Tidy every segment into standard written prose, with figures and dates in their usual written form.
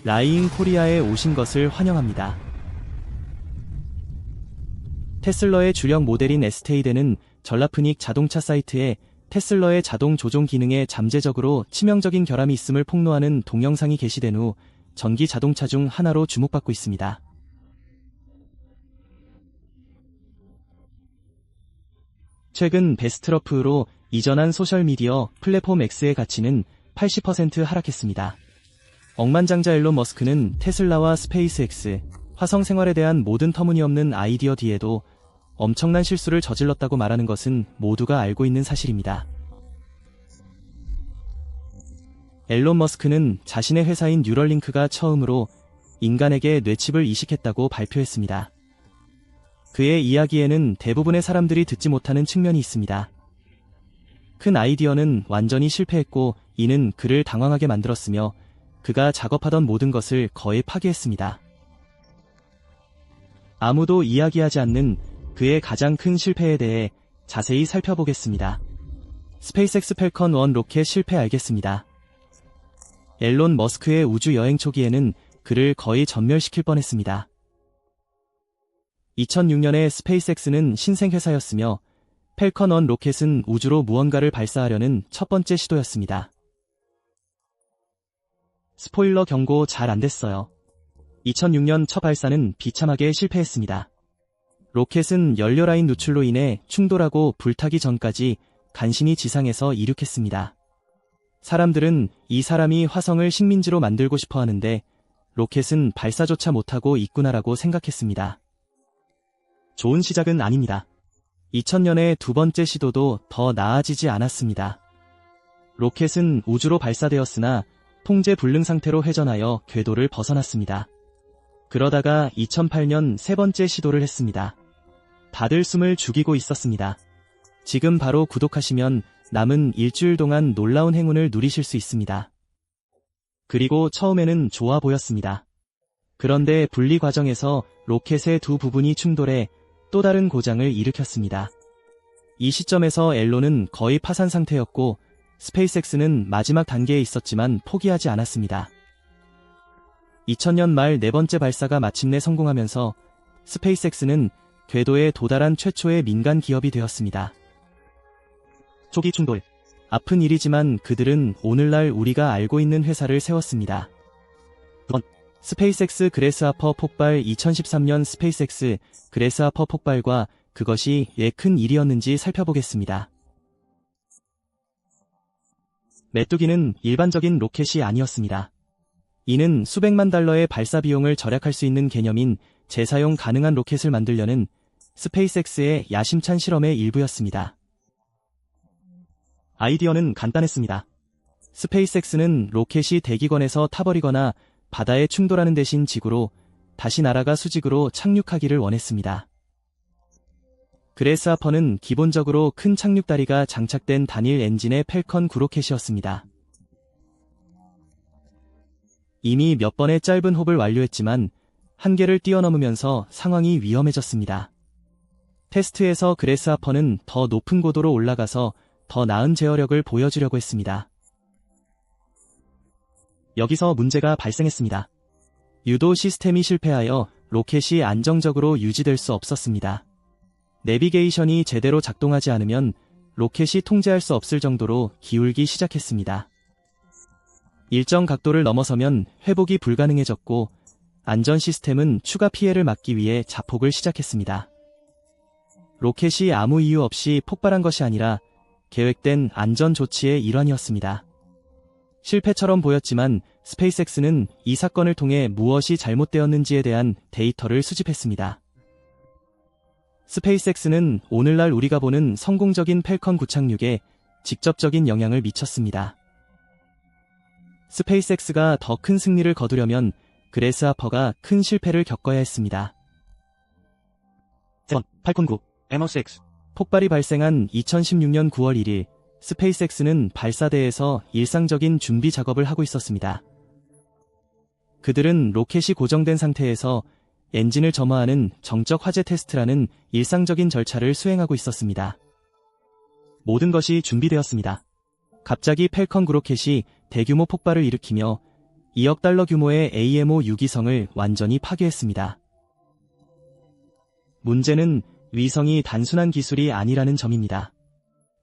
라이잉 코리아에 오신 것을 환영합니다. 테슬러의 주력 모델인 에스테이드는 전라푸닉 자동차 사이트에 테슬러의 자동 조종 기능에 잠재적으로 치명적인 결함이 있음을 폭로하는 동영상이 게시된 후 전기 자동차 중 하나로 주목받고 있습니다. 최근 베스트러프로 이전한 소셜미디어 플랫폼 X의 가치는 80% 하락했습니다. 억만장자 일론 머스크는 테슬라와 스페이스X, 화성 생활에 대한 모든 터무니없는 아이디어 뒤에도 엄청난 실수를 저질렀다고 말하는 것은 모두가 알고 있는 사실입니다. 일론 머스크는 자신의 회사인 뉴럴링크가 처음으로 인간에게 뇌칩을 이식했다고 발표했습니다. 그의 이야기에는 대부분의 사람들이 듣지 못하는 측면이 있습니다. 큰 아이디어는 완전히 실패했고 이는 그를 당황하게 만들었으며 그가 작업하던 모든 것을 거의 파괴했습니다. 아무도 이야기하지 않는 그의 가장 큰 실패에 대해 자세히 살펴보겠습니다. 스페이스X 팰컨 1 로켓 실패 알겠습니다. 일론 머스크의 우주 여행 초기에는 그를 거의 전멸시킬 뻔했습니다. 2006년에 스페이스X는 신생회사였으며 팰컨 1 로켓은 우주로 무언가를 발사하려는 첫 번째 시도였습니다. 스포일러 경고 잘 안됐어요. 2006년 첫 발사는 비참하게 실패했습니다. 로켓은 연료라인 누출로 인해 충돌하고 불타기 전까지 간신히 지상에서 이륙했습니다. 사람들은 이 사람이 화성을 식민지로 만들고 싶어 하는데 로켓은 발사조차 못하고 있구나라고 생각했습니다. 좋은 시작은 아닙니다. 2000년의 두 번째 시도도 더 나아지지 않았습니다. 로켓은 우주로 발사되었으나 통제 불능 상태로 회전하여 궤도를 벗어났습니다. 그러다가 2008년 세 번째 시도를 했습니다. 다들 숨을 죽이고 있었습니다. 지금 바로 구독하시면 남은 일주일 동안 놀라운 행운을 누리실 수 있습니다. 그리고 처음에는 좋아 보였습니다. 그런데 분리 과정에서 로켓의 두 부분이 충돌해 또 다른 고장을 일으켰습니다. 이 시점에서 일론은 거의 파산 상태였고 스페이스X는 마지막 단계에 있었지만 포기하지 않았습니다. 2000년 말 네 번째 발사가 마침내 성공하면서 스페이스X는 궤도에 도달한 최초의 민간 기업이 되었습니다. 초기 충돌. 아픈 일이지만 그들은 오늘날 우리가 알고 있는 회사를 세웠습니다. 스페이스X 그래스하퍼 폭발. 2013년 스페이스X 그래스하퍼 폭발과 그것이 왜 큰 일이었는지 살펴보겠습니다. 메뚜기는 일반적인 로켓이 아니었습니다. 이는 수백만 달러의 발사 비용을 절약할 수 있는 개념인 재사용 가능한 로켓을 만들려는 스페이스X의 야심찬 실험의 일부였습니다. 아이디어는 간단했습니다. 스페이스X는 로켓이 대기권에서 타버리거나 바다에 충돌하는 대신 지구로 다시 날아가 수직으로 착륙하기를 원했습니다. 그래스하퍼는 기본적으로 큰 착륙다리가 장착된 단일 엔진의 팰컨 9 로켓이었습니다. 이미 몇 번의 짧은 홉을 완료했지만 한계를 뛰어넘으면서 상황이 위험해졌습니다. 테스트에서 그래스하퍼는 더 높은 고도로 올라가서 더 나은 제어력을 보여주려고 했습니다. 여기서 문제가 발생했습니다. 유도 시스템이 실패하여 로켓이 안정적으로 유지될 수 없었습니다. 내비게이션이 제대로 작동하지 않으면 로켓이 통제할 수 없을 정도로 기울기 시작했습니다. 일정 각도를 넘어서면 회복이 불가능해졌고 안전 시스템은 추가 피해를 막기 위해 자폭을 시작했습니다. 로켓이 아무 이유 없이 폭발한 것이 아니라 계획된 안전 조치의 일환이었습니다. 실패처럼 보였지만 스페이스X는 이 사건을 통해 무엇이 잘못되었는지에 대한 데이터를 수집했습니다. 스페이스X는 오늘날 우리가 보는 성공적인 팰컨 9 착륙에 직접적인 영향을 미쳤습니다. 스페이스X가 더 큰 승리를 거두려면 그래스하퍼가 큰 실패를 겪어야 했습니다. 팰컨 9 M6 폭발이 발생한 2016년 9월 1일 스페이스X는 발사대에서 일상적인 준비 작업을 하고 있었습니다. 그들은 로켓이 고정된 상태에서 엔진을 점화하는 정적 화재 테스트라는 일상적인 절차를 수행하고 있었습니다. 모든 것이 준비되었습니다. 갑자기 팰컨 9 로켓이 대규모 폭발을 일으키며 2억 달러 규모의 AMO 6위성을 완전히 파괴했습니다. 문제는 위성이 단순한 기술이 아니라는 점입니다.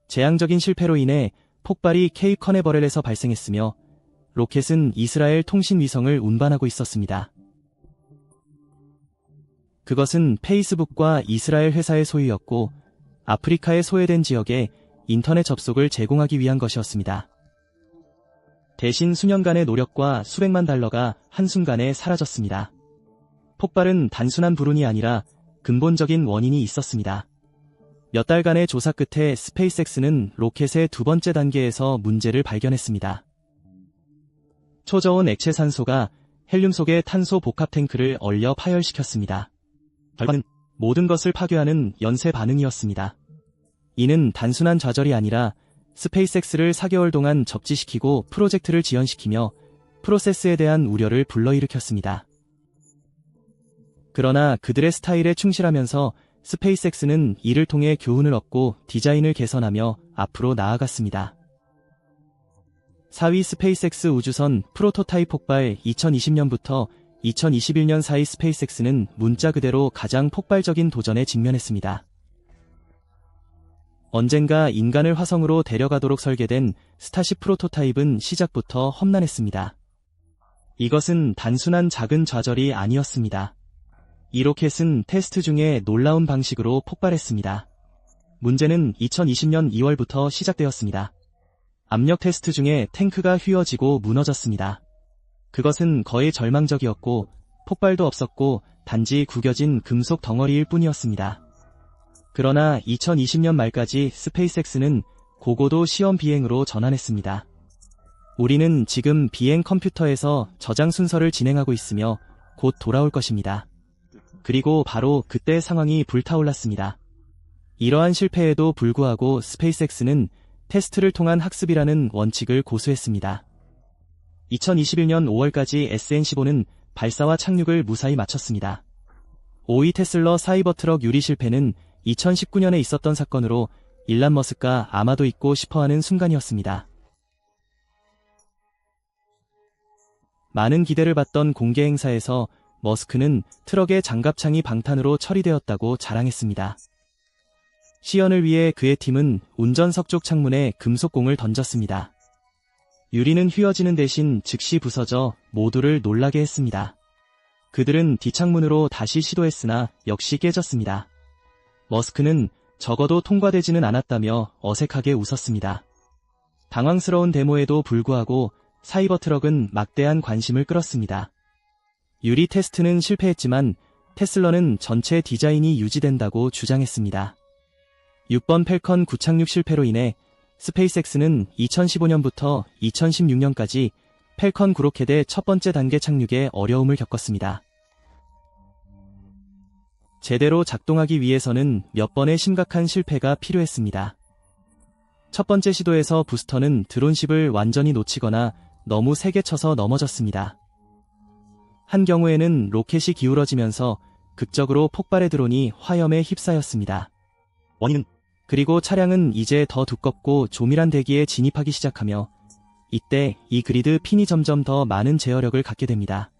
재앙적인 실패로 인해 폭발이 케이프 커네버렐에서 발생했으며 로켓은 이스라엘 통신 위성을 운반하고 있었습니다. 그것은 페이스북과 이스라엘 회사의 소유였고 아프리카의 소외된 지역에 인터넷 접속을 제공하기 위한 것이었습니다. 대신 수년간의 노력과 수백만 달러가 한순간에 사라졌습니다. 폭발은 단순한 불운이 아니라 근본적인 원인이 있었습니다. 몇 달간의 조사 끝에 스페이스X는 로켓의 두 번째 단계에서 문제를 발견했습니다. 초저온 액체 산소가 헬륨 속의 탄소 복합 탱크를 얼려 파열시켰습니다. 결과는 모든 것을 파괴하는 연쇄 반응이었습니다. 이는 단순한 좌절이 아니라 스페이스X를 4개월 동안 적지시키고 프로젝트를 지연시키며 프로세스에 대한 우려를 불러일으켰습니다. 그러나 그들의 스타일에 충실하면서 스페이스X는 이를 통해 교훈을 얻고 디자인을 개선하며 앞으로 나아갔습니다. 4위 스페이스X 우주선 프로토타입 폭발 2020년부터 2021년 사이 스페이스X는 문자 그대로 가장 폭발적인 도전에 직면했습니다. 언젠가 인간을 화성으로 데려가도록 설계된 스타쉽 프로토타입은 시작부터 험난했습니다. 이것은 단순한 작은 좌절이 아니었습니다. 이 로켓은 테스트 중에 놀라운 방식으로 폭발했습니다. 문제는 2020년 2월부터 시작되었습니다. 압력 테스트 중에 탱크가 휘어지고 무너졌습니다. 그것은 거의 절망적이었고 폭발도 없었고 단지 구겨진 금속 덩어리일 뿐이었습니다. 그러나 2020년 말까지 스페이스X는 고고도 시험 비행으로 전환했습니다. 우리는 지금 비행 컴퓨터에서 저장 순서를 진행하고 있으며 곧 돌아올 것입니다. 그리고 바로 그때 상황이 불타올랐습니다. 이러한 실패에도 불구하고 스페이스X는 테스트를 통한 학습이라는 원칙을 고수했습니다. 2021년 5월까지 SN15는 발사와 착륙을 무사히 마쳤습니다. 5위 테슬러 사이버트럭 유리 실패는 2019년에 있었던 사건으로 일란 머스크가 아마도 잊고 싶어하는 순간이었습니다. 많은 기대를 받던 공개 행사에서 머스크는 트럭의 장갑창이 방탄으로 처리되었다고 자랑했습니다. 시연을 위해 그의 팀은 운전석 쪽 창문에 금속공을 던졌습니다. 유리는 휘어지는 대신 즉시 부서져 모두를 놀라게 했습니다. 그들은 뒷창문으로 다시 시도했으나 역시 깨졌습니다. 머스크는 적어도 통과되지는 않았다며 어색하게 웃었습니다. 당황스러운 데모에도 불구하고 사이버트럭은 막대한 관심을 끌었습니다. 유리 테스트는 실패했지만 테슬러는 전체 디자인이 유지된다고 주장했습니다. 6번 펠컨 구착륙 실패로 인해 스페이스X는 2015년부터 2016년까지 펠컨 9로켓의 첫 번째 단계 착륙에 어려움을 겪었습니다. 제대로 작동하기 위해서는 몇 번의 심각한 실패가 필요했습니다. 첫 번째 시도에서 부스터는 드론십을 완전히 놓치거나 너무 세게 쳐서 넘어졌습니다. 한 경우에는 로켓이 기울어지면서 극적으로 폭발의 드론이 화염에 휩싸였습니다. 원인은 그리고 차량은 이제 더 두껍고 조밀한 대기에 진입하기 시작하며 이때 이 그리드 핀이 점점 더 많은 제어력을 갖게 됩니다.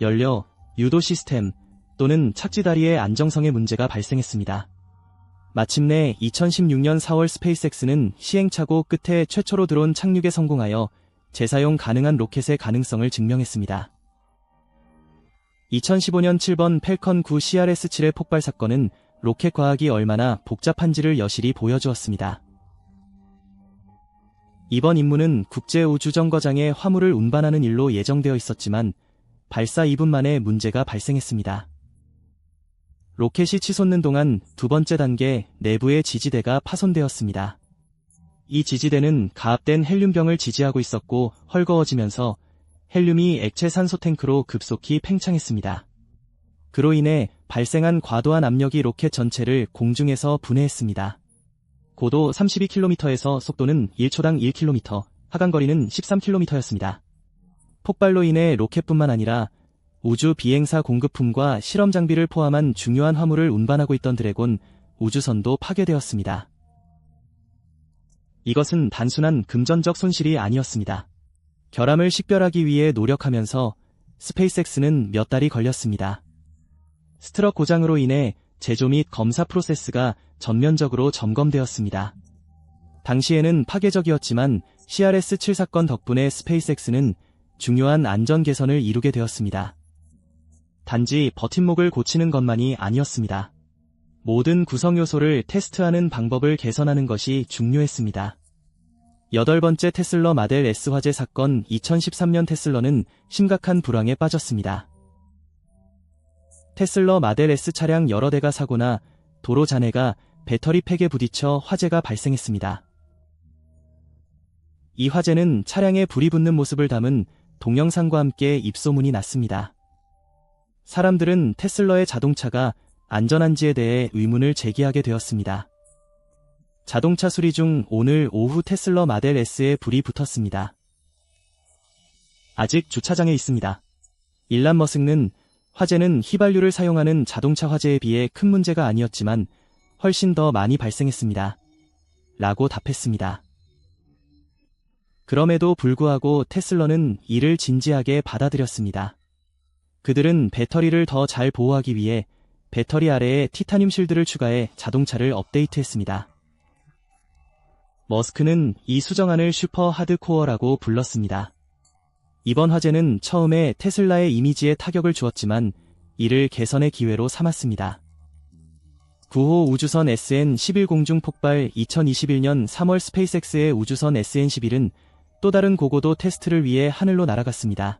연료, 유도 시스템 또는 착지다리의 안정성에 문제가 발생했습니다. 마침내 2016년 4월 스페이스X는 시행착오 끝에 최초로 드론 착륙에 성공하여 재사용 가능한 로켓의 가능성을 증명했습니다. 2015년 7번 펠컨 9 CRS-7의 폭발 사건은 로켓 과학이 얼마나 복잡한지를 여실히 보여주었습니다. 이번 임무는 국제우주정거장에 화물을 운반하는 일로 예정되어 있었지만 발사 2분 만에 문제가 발생했습니다. 로켓이 치솟는 동안 두 번째 단계 내부의 지지대가 파손되었습니다. 이 지지대는 가압된 헬륨병을 지지하고 있었고 헐거워지면서 헬륨이 액체 산소 탱크로 급속히 팽창했습니다. 그로 인해 발생한 과도한 압력이 로켓 전체를 공중에서 분해했습니다. 고도 32km에서 속도는 1초당 1km, 하강거리는 13km였습니다. 폭발로 인해 로켓뿐만 아니라 우주 비행사 공급품과 실험 장비를 포함한 중요한 화물을 운반하고 있던 드래곤 우주선도 파괴되었습니다. 이것은 단순한 금전적 손실이 아니었습니다. 결함을 식별하기 위해 노력하면서 스페이스X는 몇 달이 걸렸습니다. 스트럭 고장으로 인해 제조 및 검사 프로세스가 전면적으로 점검되었습니다. 당시에는 파괴적이었지만 CRS-7 사건 덕분에 스페이스X는 중요한 안전 개선을 이루게 되었습니다. 단지 버팀목을 고치는 것만이 아니었습니다. 모든 구성 요소를 테스트하는 방법을 개선하는 것이 중요했습니다. 8번째 테슬러 마델 S 화재 사건. 2013년 테슬러는 심각한 불황에 빠졌습니다. 테슬러 마델 S 차량 여러 대가 사고나 도로 잔해가 배터리 팩에 부딪혀 화재가 발생했습니다. 이 화재는 차량에 불이 붙는 모습을 담은 동영상과 함께 입소문이 났습니다. 사람들은 테슬러의 자동차가 안전한지에 대해 의문을 제기하게 되었습니다. 자동차 수리 중 오늘 오후 테슬러 마델 S에 불이 붙었습니다. 아직 주차장에 있습니다. 일란 머스크는 화재는 휘발유를 사용하는 자동차 화재에 비해 큰 문제가 아니었지만 훨씬 더 많이 발생했습니다. 라고 답했습니다. 그럼에도 불구하고 테슬러는 이를 진지하게 받아들였습니다. 그들은 배터리를 더 잘 보호하기 위해 배터리 아래에 티타늄 실드를 추가해 자동차를 업데이트했습니다. 머스크는 이 수정안을 슈퍼 하드코어라고 불렀습니다. 이번 화재는 처음에 테슬라의 이미지에 타격을 주었지만 이를 개선의 기회로 삼았습니다. 9호 우주선 SN11 공중 폭발. 2021년 3월 스페이스X의 우주선 SN11은 또 다른 고고도 테스트를 위해 하늘로 날아갔습니다.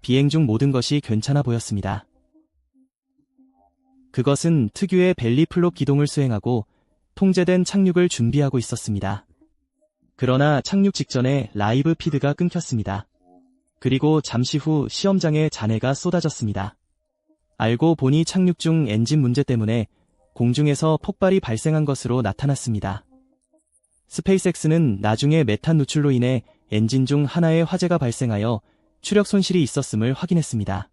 비행 중 모든 것이 괜찮아 보였습니다. 그것은 특유의 벨리 플롭 기동을 수행하고 통제된 착륙을 준비하고 있었습니다. 그러나 착륙 직전에 라이브 피드가 끊겼습니다. 그리고 잠시 후 시험장에 잔해가 쏟아졌습니다. 알고 보니 착륙 중 엔진 문제 때문에 공중에서 폭발이 발생한 것으로 나타났습니다. 스페이스X는 나중에 메탄 누출로 인해 엔진 중 하나에 화재가 발생하여 추력 손실이 있었음을 확인했습니다.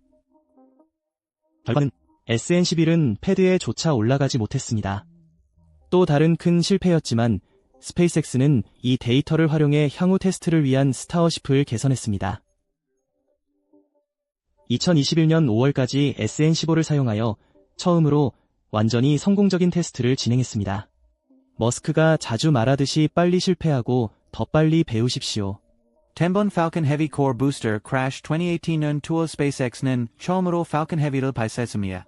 결과는 SN11은 패드에 조차 올라가지 못했습니다. 또 다른 큰 실패였지만 스페이스X는 이 데이터를 활용해 향후 테스트를 위한 스타어시프를 개선했습니다. 2021년 5월까지 SN15를 사용하여 처음으로 완전히 성공적인 테스트를 진행했습니다. 머스크가 자주 말하듯이 빨리 실패하고 더 빨리 배우십시오. 10번 Falcon Heavy Core Booster Crash 2018년 투어 SpaceX는 처음으로 Falcon Heavy를 발사했습니다.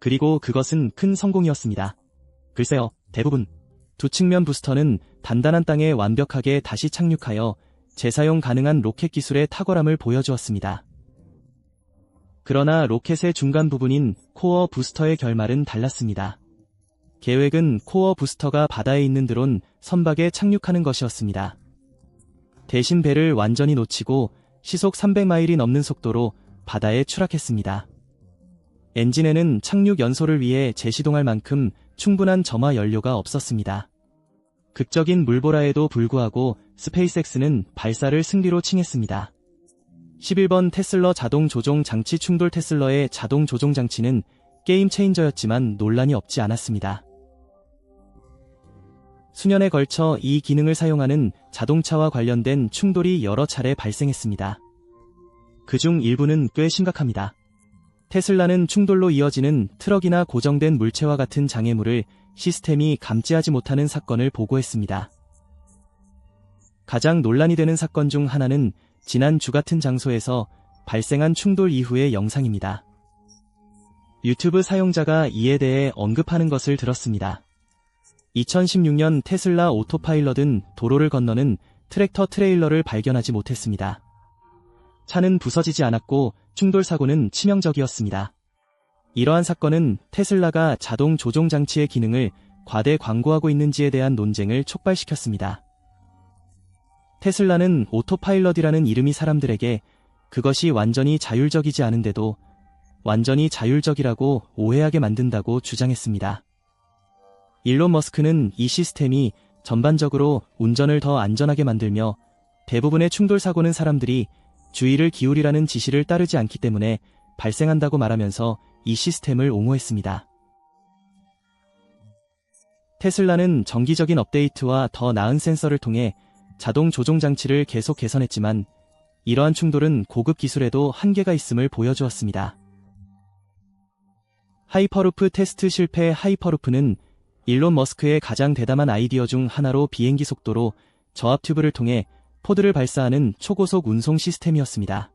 그리고 그것은 큰 성공이었습니다. 글쎄요, 대부분 두 측면 부스터는 단단한 땅에 완벽하게 다시 착륙하여 재사용 가능한 로켓 기술의 탁월함을 보여주었습니다. 그러나 로켓의 중간 부분인 코어 부스터의 결말은 달랐습니다. 계획은 코어 부스터가 바다에 있는 드론 선박에 착륙하는 것이었습니다. 대신 배를 완전히 놓치고 시속 300마일이 넘는 속도로 바다에 추락했습니다. 엔진에는 착륙 연소를 위해 재시동할 만큼 충분한 점화 연료가 없었습니다. 극적인 물보라에도 불구하고 스페이스X는 발사를 승리로 칭했습니다. 11번 테슬러 자동 조종 장치 충돌. 테슬러의 자동 조종 장치는 게임 체인저였지만 논란이 없지 않았습니다. 수년에 걸쳐 이 기능을 사용하는 자동차와 관련된 충돌이 여러 차례 발생했습니다. 그중 일부는 꽤 심각합니다. 테슬라는 충돌로 이어지는 트럭이나 고정된 물체와 같은 장애물을 시스템이 감지하지 못하는 사건을 보고했습니다. 가장 논란이 되는 사건 중 하나는 지난 주 같은 장소에서 발생한 충돌 이후의 영상입니다. 유튜브 사용자가 이에 대해 언급하는 것을 들었습니다. 2016년 테슬라 오토파일럿은 도로를 건너는 트랙터 트레일러를 발견하지 못했습니다. 차는 부서지지 않았고 충돌 사고는 치명적이었습니다. 이러한 사건은 테슬라가 자동 조종 장치의 기능을 과대 광고하고 있는지에 대한 논쟁을 촉발시켰습니다. 테슬라는 오토파일럿이라는 이름이 사람들에게 그것이 완전히 자율적이지 않은데도 완전히 자율적이라고 오해하게 만든다고 주장했습니다. 일론 머스크는 이 시스템이 전반적으로 운전을 더 안전하게 만들며 대부분의 충돌 사고는 사람들이 주의를 기울이라는 지시를 따르지 않기 때문에 발생한다고 말하면서 이 시스템을 옹호했습니다. 테슬라는 정기적인 업데이트와 더 나은 센서를 통해 자동 조종 장치를 계속 개선했지만 이러한 충돌은 고급 기술에도 한계가 있음을 보여주었습니다. 하이퍼루프 테스트 실패. 하이퍼루프는 일론 머스크의 가장 대담한 아이디어 중 하나로 비행기 속도로 저압 튜브를 통해 포드를 발사하는 초고속 운송 시스템이었습니다.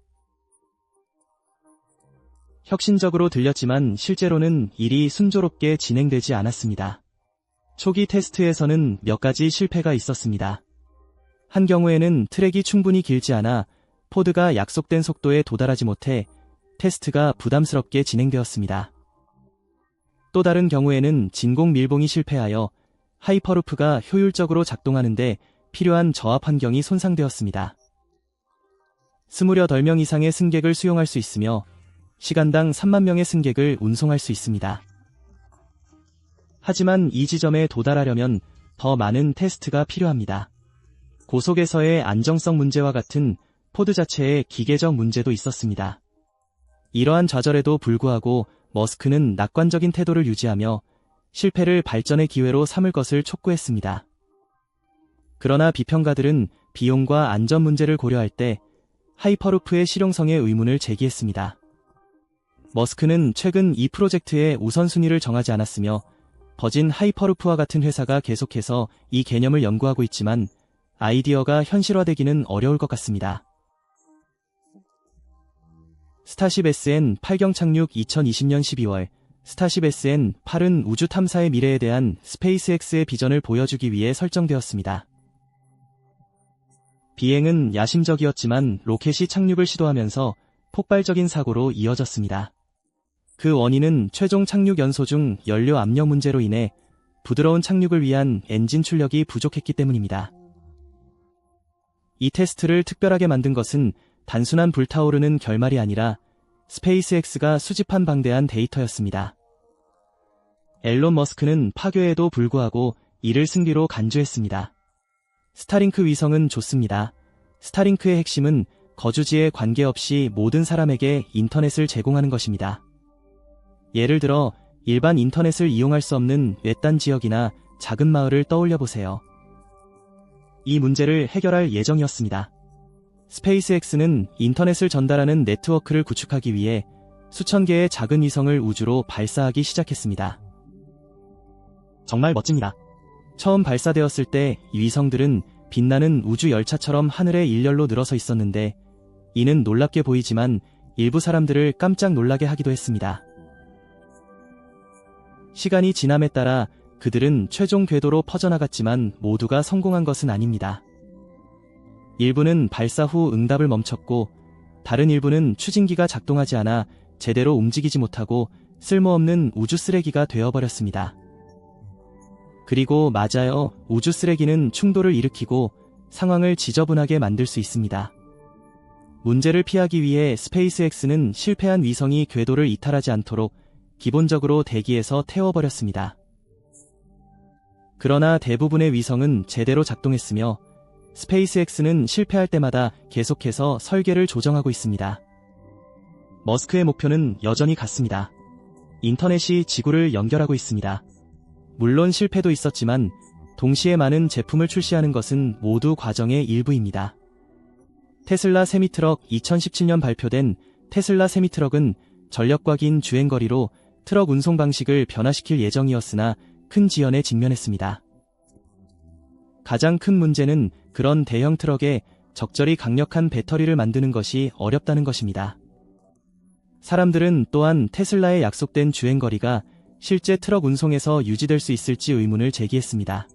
혁신적으로 들렸지만 실제로는 일이 순조롭게 진행되지 않았습니다. 초기 테스트에서는 몇 가지 실패가 있었습니다. 한 경우에는 트랙이 충분히 길지 않아 포드가 약속된 속도에 도달하지 못해 테스트가 부담스럽게 진행되었습니다. 또 다른 경우에는 진공 밀봉이 실패하여 하이퍼루프가 효율적으로 작동하는데 필요한 저압 환경이 손상되었습니다. 28명 이상의 승객을 수용할 수 있으며 시간당 3만 명의 승객을 운송할 수 있습니다. 하지만 이 지점에 도달하려면 더 많은 테스트가 필요합니다. 고속에서의 안정성 문제와 같은 포드 자체의 기계적 문제도 있었습니다. 이러한 좌절에도 불구하고 머스크는 낙관적인 태도를 유지하며 실패를 발전의 기회로 삼을 것을 촉구했습니다. 그러나 비평가들은 비용과 안전 문제를 고려할 때 하이퍼루프의 실용성에 의문을 제기했습니다. 머스크는 최근 이 프로젝트의 우선순위를 정하지 않았으며 버진 하이퍼루프와 같은 회사가 계속해서 이 개념을 연구하고 있지만 아이디어가 현실화되기는 어려울 것 같습니다. 스타쉽 SN 8경 착륙. 2020년 12월 스타쉽 SN 8은 우주 탐사의 미래에 대한 스페이스X의 비전을 보여주기 위해 설정되었습니다. 비행은 야심적이었지만 로켓이 착륙을 시도하면서 폭발적인 사고로 이어졌습니다. 그 원인은 최종 착륙 연소 중 연료 압력 문제로 인해 부드러운 착륙을 위한 엔진 출력이 부족했기 때문입니다. 이 테스트를 특별하게 만든 것은 단순한 불타오르는 결말이 아니라 스페이스X가 수집한 방대한 데이터였습니다. 앨런 머스크는 파괴에도 불구하고 이를 승리로 간주했습니다. 스타링크 위성은 좋습니다. 스타링크의 핵심은 거주지에 관계없이 모든 사람에게 인터넷을 제공하는 것입니다. 예를 들어 일반 인터넷을 이용할 수 없는 외딴 지역이나 작은 마을을 떠올려 보세요. 이 문제를 해결할 예정이었습니다. 스페이스X는 인터넷을 전달하는 네트워크를 구축하기 위해 수천 개의 작은 위성을 우주로 발사하기 시작했습니다. 정말 멋집니다. 처음 발사되었을 때 이 위성들은 빛나는 우주 열차처럼 하늘에 일렬로 늘어서 있었는데 이는 놀랍게 보이지만 일부 사람들을 깜짝 놀라게 하기도 했습니다. 시간이 지남에 따라 그들은 최종 궤도로 퍼져나갔지만 모두가 성공한 것은 아닙니다. 일부는 발사 후 응답을 멈췄고 다른 일부는 추진기가 작동하지 않아 제대로 움직이지 못하고 쓸모없는 우주 쓰레기가 되어버렸습니다. 그리고 맞아요, 우주 쓰레기는 충돌을 일으키고 상황을 지저분하게 만들 수 있습니다. 문제를 피하기 위해 스페이스X는 실패한 위성이 궤도를 이탈하지 않도록 기본적으로 대기에서 태워버렸습니다. 그러나 대부분의 위성은 제대로 작동했으며 스페이스X는 실패할 때마다 계속해서 설계를 조정하고 있습니다. 머스크의 목표는 여전히 같습니다. 인터넷이 지구를 연결하고 있습니다. 물론 실패도 있었지만 동시에 많은 제품을 출시하는 것은 모두 과정의 일부입니다. 테슬라 세미트럭. 2017년 발표된 테슬라 세미트럭은 전력과 긴 주행거리로 트럭 운송 방식을 변화시킬 예정이었으나 큰 지연에 직면했습니다. 가장 큰 문제는 그런 대형 트럭에 적절히 강력한 배터리를 만드는 것이 어렵다는 것입니다. 사람들은 또한 테슬라의 약속된 주행거리가 실제 트럭 운송에서 유지될 수 있을지 의문을 제기했습니다.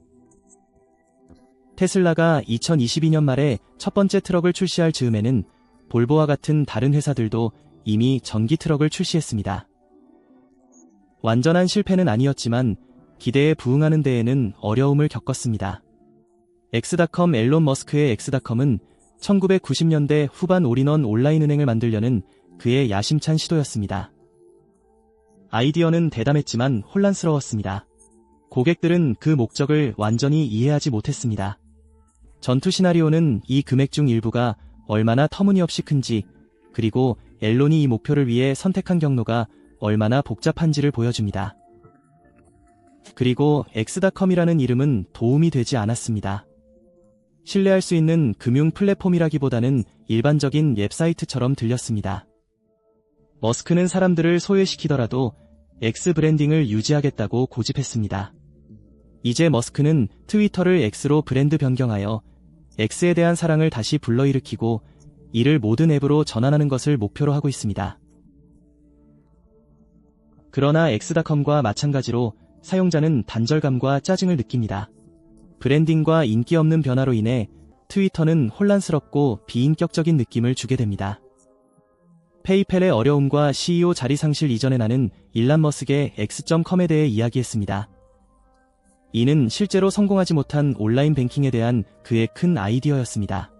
테슬라가 2022년 말에 첫 번째 트럭을 출시할 즈음에는 볼보와 같은 다른 회사들도 이미 전기 트럭을 출시했습니다. 완전한 실패는 아니었지만 기대에 부응하는 데에는 어려움을 겪었습니다. 엑스닷컴. 앨런 머스크의 엑스닷컴은 1990년대 후반 올인원 온라인 은행을 만들려는 그의 야심찬 시도였습니다. 아이디어는 대담했지만 혼란스러웠습니다. 고객들은 그 목적을 완전히 이해하지 못했습니다. 전투 시나리오는 이 금액 중 일부가 얼마나 터무니없이 큰지, 그리고 앨론이 이 목표를 위해 선택한 경로가 얼마나 복잡한지를 보여줍니다. 그리고 엑스닷컴이라는 이름은 도움이 되지 않았습니다. 신뢰할 수 있는 금융 플랫폼이라기보다는 일반적인 웹사이트처럼 들렸습니다. 머스크는 사람들을 소외시키더라도 X 브랜딩을 유지하겠다고 고집했습니다. 이제 머스크는 트위터를 X로 브랜드 변경하여 X에 대한 사랑을 다시 불러일으키고 이를 모든 앱으로 전환하는 것을 목표로 하고 있습니다. 그러나 엑스닷컴과 마찬가지로 사용자는 단절감과 짜증을 느낍니다. 브랜딩과 인기 없는 변화로 인해 트위터는 혼란스럽고 비인격적인 느낌을 주게 됩니다. 페이펠의 어려움과 CEO 자리 상실 이전에 나는 일란 머스크의 X.com에 대해 이야기했습니다. 이는 실제로 성공하지 못한 온라인 뱅킹에 대한 그의 큰 아이디어였습니다.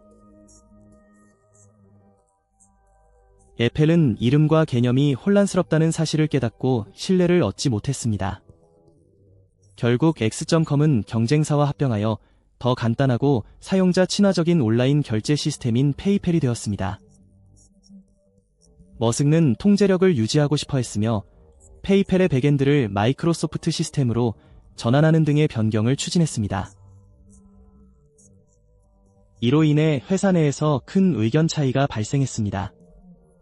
애플은 이름과 개념이 혼란스럽다는 사실을 깨닫고 신뢰를 얻지 못했습니다. 결국 X.com은 경쟁사와 합병하여 더 간단하고 사용자 친화적인 온라인 결제 시스템인 페이펠이 되었습니다. 머스크는 통제력을 유지하고 싶어 했으며 페이펠의 백엔드를 마이크로소프트 시스템으로 전환하는 등의 변경을 추진했습니다. 이로 인해 회사 내에서 큰 의견 차이가 발생했습니다.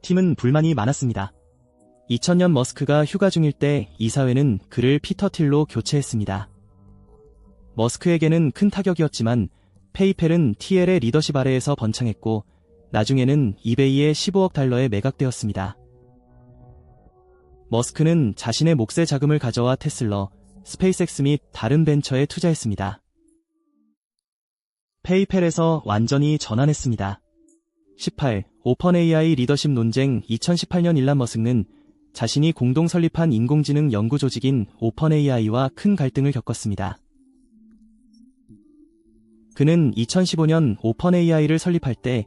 팀은 불만이 많았습니다. 2000년 머스크가 휴가 중일 때 이사회는 그를 피터 틸로 교체했습니다. 머스크에게는 큰 타격이었지만 페이펠은 TL의 리더십 아래에서 번창했고 나중에는 이베이의 15억 달러에 매각되었습니다. 머스크는 자신의 몫의 자금을 가져와 테슬러, 스페이스X 및 다른 벤처에 투자했습니다. 페이펠에서 완전히 전환했습니다. 18. 오픈 AI 리더십 논쟁 2018년 일란 머스크는 자신이 공동 설립한 인공지능 연구 조직인 오픈 AI와 큰 갈등을 겪었습니다. 그는 2015년 오픈 AI를 설립할 때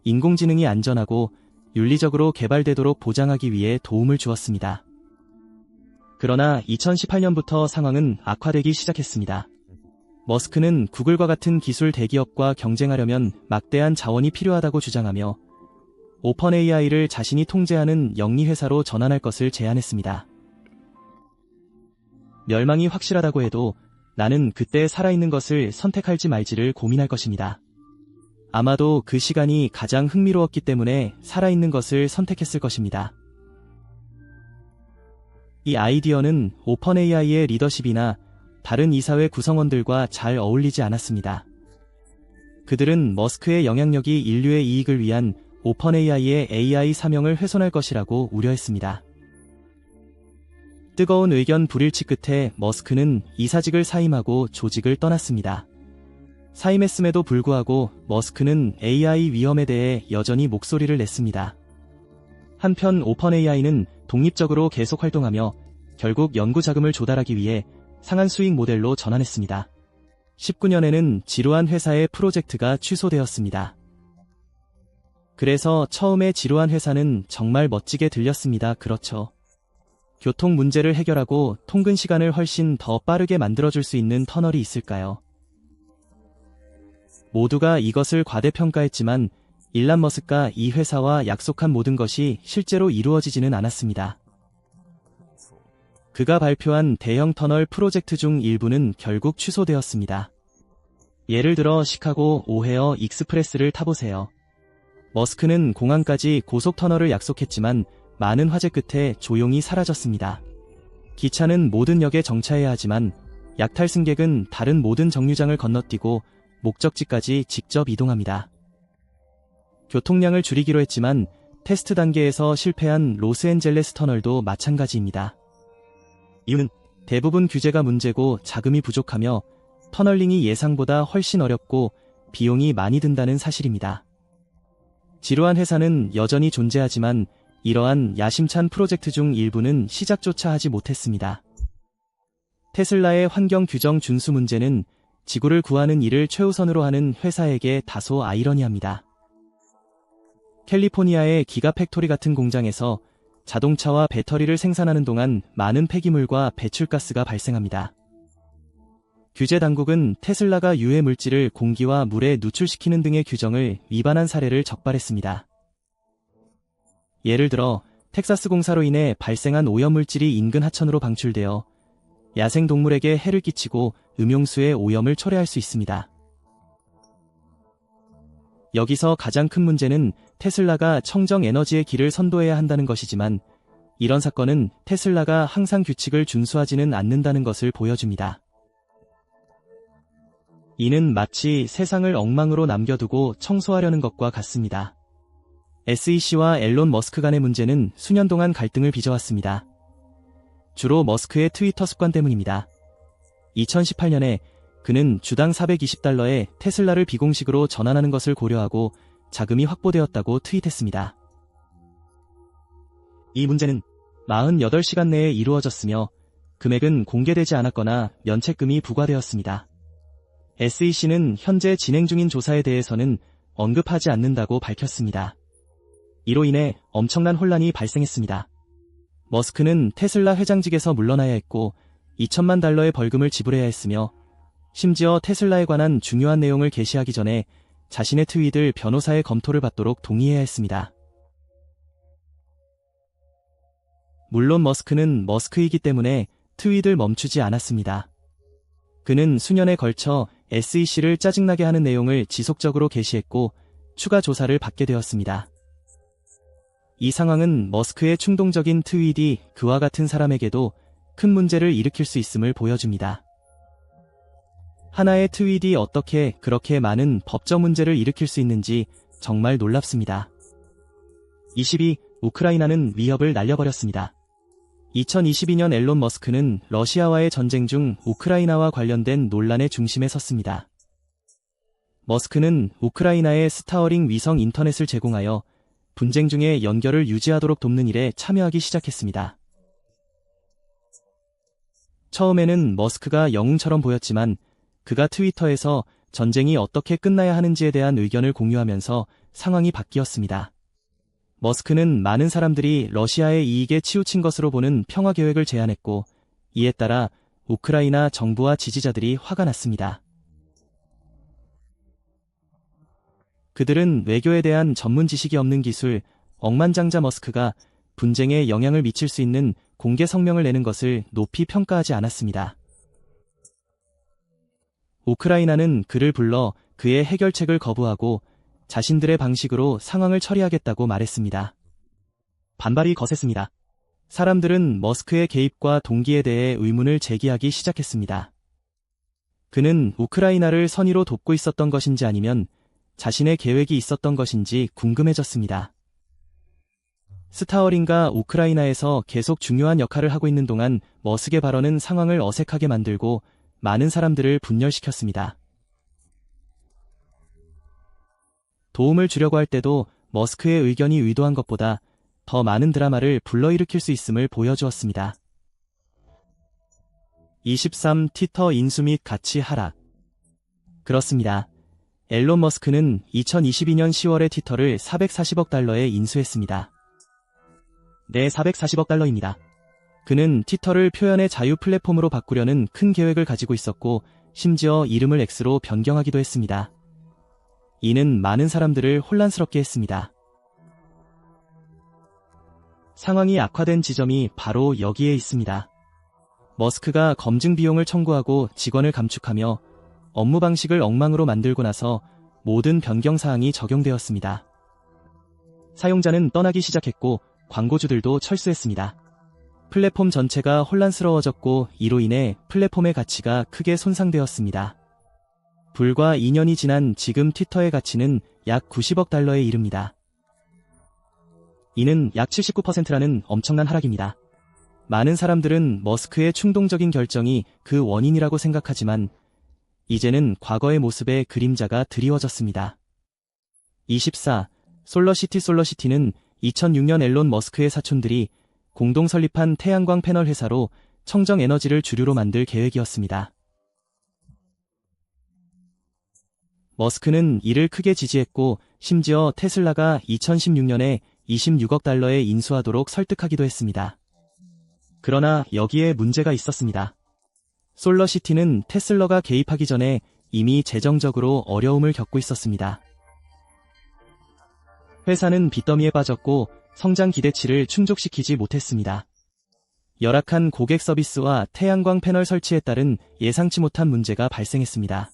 인공지능이 안전하고 윤리적으로 개발되도록 보장하기 위해 도움을 주었습니다. 그러나 2018년부터 상황은 악화되기 시작했습니다. 머스크는 구글과 같은 기술 대기업과 경쟁하려면 막대한 자원이 필요하다고 주장하며 오픈 AI를 자신이 통제하는 영리회사로 전환할 것을 제안했습니다. 멸망이 확실하다고 해도 나는 그때 살아있는 것을 선택할지 말지를 고민할 것입니다. 아마도 그 시간이 가장 흥미로웠기 때문에 살아있는 것을 선택했을 것입니다. 이 아이디어는 오픈 AI의 리더십이나 다른 이사회 구성원들과 잘 어울리지 않았습니다. 그들은 머스크의 영향력이 인류의 이익을 위한 오픈 AI의 AI 사명을 훼손할 것이라고 우려했습니다. 뜨거운 의견 불일치 끝에 머스크는 이사직을 사임하고 조직을 떠났습니다. 사임했음에도 불구하고 머스크는 AI 위험에 대해 여전히 목소리를 냈습니다. 한편 오픈 AI는 독립적으로 계속 활동하며 결국 연구 자금을 조달하기 위해 상한 수익 모델로 전환했습니다. 19년에는 지루한 회사의 프로젝트가 취소되었습니다. 그래서 처음에 지루한 회사는 정말 멋지게 들렸습니다. 그렇죠. 교통 문제를 해결하고 통근 시간을 훨씬 더 빠르게 만들어줄 수 있는 터널이 있을까요? 모두가 이것을 과대평가했지만 일란 머스크가 이 회사와 약속한 모든 것이 실제로 이루어지지는 않았습니다. 그가 발표한 대형 터널 프로젝트 중 일부는 결국 취소되었습니다. 예를 들어 시카고 오헤어 익스프레스를 타보세요. 머스크는 공항까지 고속터널을 약속했지만 많은 화제 끝에 조용히 사라졌습니다. 기차는 모든 역에 정차해야 하지만 약탈 승객은 다른 모든 정류장을 건너뛰고 목적지까지 직접 이동합니다. 교통량을 줄이기로 했지만 테스트 단계에서 실패한 로스앤젤레스 터널도 마찬가지입니다. 이유는 대부분 규제가 문제고 자금이 부족하며 터널링이 예상보다 훨씬 어렵고 비용이 많이 든다는 사실입니다. 지루한 회사는 여전히 존재하지만 이러한 야심찬 프로젝트 중 일부는 시작조차 하지 못했습니다. 테슬라의 환경 규정 준수 문제는 지구를 구하는 일을 최우선으로 하는 회사에게 다소 아이러니합니다. 캘리포니아의 기가팩토리 같은 공장에서 자동차와 배터리를 생산하는 동안 많은 폐기물과 배출가스가 발생합니다. 규제 당국은 테슬라가 유해 물질을 공기와 물에 누출시키는 등의 규정을 위반한 사례를 적발했습니다. 예를 들어 텍사스 공사로 인해 발생한 오염물질이 인근 하천으로 방출되어 야생 동물에게 해를 끼치고 음용수의 오염을 초래할 수 있습니다. 여기서 가장 큰 문제는 테슬라가 청정 에너지의 길을 선도해야 한다는 것이지만 이런 사건은 테슬라가 항상 규칙을 준수하지는 않는다는 것을 보여줍니다. 이는 마치 세상을 엉망으로 남겨두고 청소하려는 것과 같습니다. SEC와 앨런 머스크 간의 문제는 수년 동안 갈등을 빚어왔습니다. 주로 머스크의 트위터 습관 때문입니다. 2018년에 그는 주당 $420에 테슬라를 비공식으로 전환하는 것을 고려하고 자금이 확보되었다고 트윗했습니다. 이 문제는 48시간 내에 이루어졌으며 금액은 공개되지 않았거나 면책금이 부과되었습니다. SEC는 현재 진행 중인 조사에 대해서는 언급하지 않는다고 밝혔습니다. 이로 인해 엄청난 혼란이 발생했습니다. 머스크는 테슬라 회장직에서 물러나야 했고 $2,000만 벌금을 지불해야 했으며 심지어 테슬라에 관한 중요한 내용을 게시하기 전에 자신의 트윗을 변호사의 검토를 받도록 동의해야 했습니다. 물론 머스크는 머스크이기 때문에 트윗을 멈추지 않았습니다. 그는 수년에 걸쳐 SEC를 짜증나게 하는 내용을 지속적으로 게시했고 추가 조사를 받게 되었습니다. 이 상황은 머스크의 충동적인 트윗이 그와 같은 사람에게도 큰 문제를 일으킬 수 있음을 보여줍니다. 하나의 트윗이 어떻게 그렇게 많은 법적 문제를 일으킬 수 있는지 정말 놀랍습니다. 22. 우크라이나는 위협을 날려버렸습니다. 2022년 앨런 머스크는 러시아와의 전쟁 중 우크라이나와 관련된 논란의 중심에 섰습니다. 머스크는 우크라이나에 스타어링 위성 인터넷을 제공하여 분쟁 중에 연결을 유지하도록 돕는 일에 참여하기 시작했습니다. 처음에는 머스크가 영웅처럼 보였지만 그가 트위터에서 전쟁이 어떻게 끝나야 하는지에 대한 의견을 공유하면서 상황이 바뀌었습니다. 머스크는 많은 사람들이 러시아의 이익에 치우친 것으로 보는 평화 계획을 제안했고 이에 따라 우크라이나 정부와 지지자들이 화가 났습니다. 그들은 외교에 대한 전문 지식이 없는 기술, 억만장자 머스크가 분쟁에 영향을 미칠 수 있는 공개 성명을 내는 것을 높이 평가하지 않았습니다. 우크라이나는 그를 불러 그의 해결책을 거부하고 자신들의 방식으로 상황을 처리하겠다고 말했습니다. 반발이 거셌습니다. 사람들은 머스크의 개입과 동기에 대해 의문을 제기하기 시작했습니다. 그는 우크라이나를 선의로 돕고 있었던 것인지 아니면 자신의 계획이 있었던 것인지 궁금해졌습니다. 스타어링과 우크라이나에서 계속 중요한 역할을 하고 있는 동안 머스크의 발언은 상황을 어색하게 만들고 많은 사람들을 분열시켰습니다. 도움을 주려고 할 때도 머스크의 의견이 의도한 것보다 더 많은 드라마를 불러일으킬 수 있음을 보여주었습니다. 23. 트위터 인수 및 가치 하락. 그렇습니다. 앨런 머스크는 2022년 10월에 트위터를 $440억 인수했습니다. 네, $440억. 그는 트위터를 표현의 자유 플랫폼으로 바꾸려는 큰 계획을 가지고 있었고 심지어 이름을 X로 변경하기도 했습니다. 이는 많은 사람들을 혼란스럽게 했습니다. 상황이 악화된 지점이 바로 여기에 있습니다. 머스크가 검증 비용을 청구하고 직원을 감축하며 업무 방식을 엉망으로 만들고 나서 모든 변경 사항이 적용되었습니다. 사용자는 떠나기 시작했고 광고주들도 철수했습니다. 플랫폼 전체가 혼란스러워졌고 이로 인해 플랫폼의 가치가 크게 손상되었습니다. 불과 2년이 지난 지금 트위터의 가치는 약 $90억 이릅니다. 이는 약 79%라는 엄청난 하락입니다. 많은 사람들은 머스크의 충동적인 결정이 그 원인이라고 생각하지만 이제는 과거의 모습의 그림자가 드리워졌습니다. 24. 솔러시티는 2006년 앨런 머스크의 사촌들이 공동 설립한 태양광 패널 회사로 청정 에너지를 주류로 만들 계획이었습니다. 머스크는 이를 크게 지지했고 심지어 테슬라가 2016년에 $26억 인수하도록 설득하기도 했습니다. 그러나 여기에 문제가 있었습니다. 솔러시티는 테슬라가 개입하기 전에 이미 재정적으로 어려움을 겪고 있었습니다. 회사는 빚더미에 빠졌고 성장 기대치를 충족시키지 못했습니다. 열악한 고객 서비스와 태양광 패널 설치에 따른 예상치 못한 문제가 발생했습니다.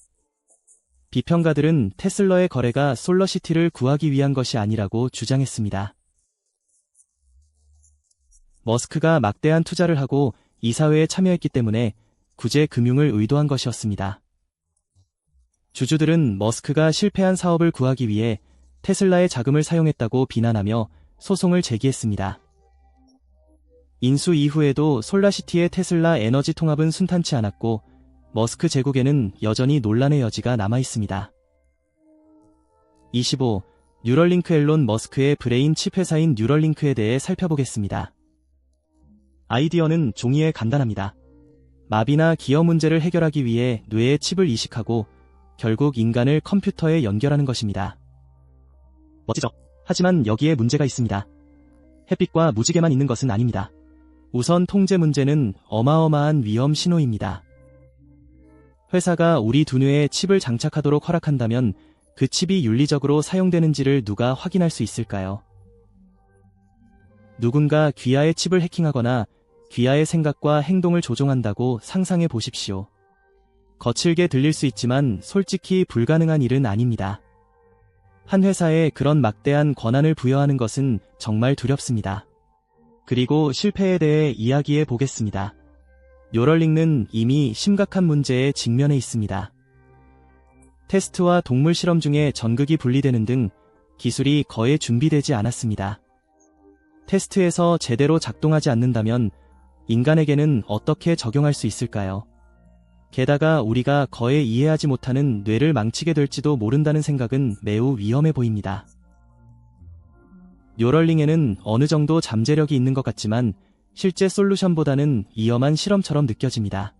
비평가들은 테슬라의 거래가 솔러시티를 구하기 위한 것이 아니라고 주장했습니다. 머스크가 막대한 투자를 하고 이사회에 참여했기 때문에 구제 금융을 의도한 것이었습니다. 주주들은 머스크가 실패한 사업을 구하기 위해 테슬라의 자금을 사용했다고 비난하며 소송을 제기했습니다. 인수 이후에도 솔라시티의 테슬라 에너지 통합은 순탄치 않았고 머스크 제국에는 여전히 논란의 여지가 남아있습니다. 25. 뉴럴링크 앨런 머스크의 브레인 칩 회사인 뉴럴링크에 대해 살펴보겠습니다. 아이디어는 종이에 간단합니다. 마비나 기어 문제를 해결하기 위해 뇌에 칩을 이식하고 결국 인간을 컴퓨터에 연결하는 것입니다. 멋지죠? 하지만 여기에 문제가 있습니다. 햇빛과 무지개만 있는 것은 아닙니다. 우선 통제 문제는 어마어마한 위험 신호입니다. 회사가 우리 두뇌에 칩을 장착하도록 허락한다면 그 칩이 윤리적으로 사용되는지를 누가 확인할 수 있을까요? 누군가 귀하의 칩을 해킹하거나 귀하의 생각과 행동을 조종한다고 상상해 보십시오. 거칠게 들릴 수 있지만 솔직히 불가능한 일은 아닙니다. 한 회사에 그런 막대한 권한을 부여하는 것은 정말 두렵습니다. 그리고 실패에 대해 이야기해 보겠습니다. 뉴럴링크는 이미 심각한 문제에 직면해 있습니다. 테스트와 동물 실험 중에 전극이 분리되는 등 기술이 거의 준비되지 않았습니다. 테스트에서 제대로 작동하지 않는다면 인간에게는 어떻게 적용할 수 있을까요? 게다가 우리가 거의 이해하지 못하는 뇌를 망치게 될지도 모른다는 생각은 매우 위험해 보입니다. 뉴럴링크에는 어느 정도 잠재력이 있는 것 같지만 실제 솔루션보다는 위험한 실험처럼 느껴집니다.